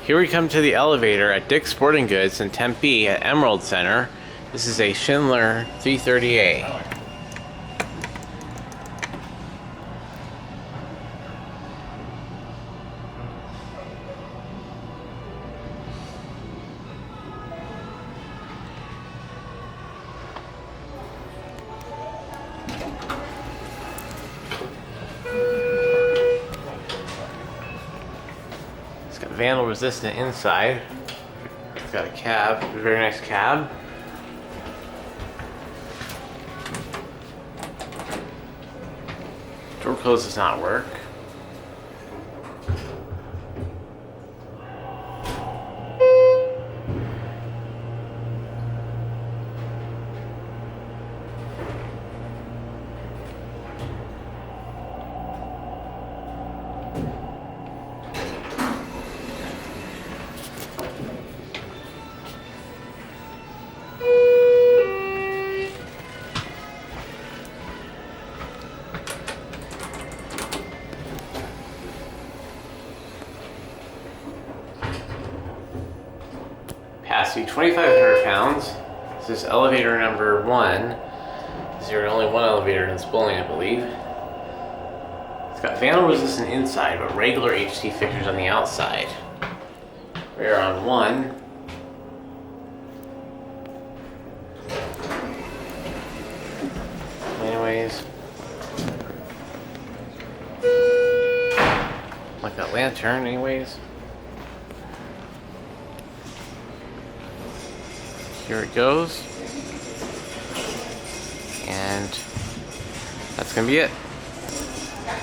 Here we come to the elevator at Dick's Sporting Goods in Tempe at Emerald Center. This is a Schindler 330A. It's got Vandal resistant inside. It's got a cab, a very nice cab. Door close does not work. Capacity 2,500 pounds. This is elevator number 1. There's only one elevator in this building, I believe. It's got Vandal resistant inside, but regular HT fixtures on the outside. We're on 1. Anyways, like that lantern, anyways. Here it goes, and that's gonna be it.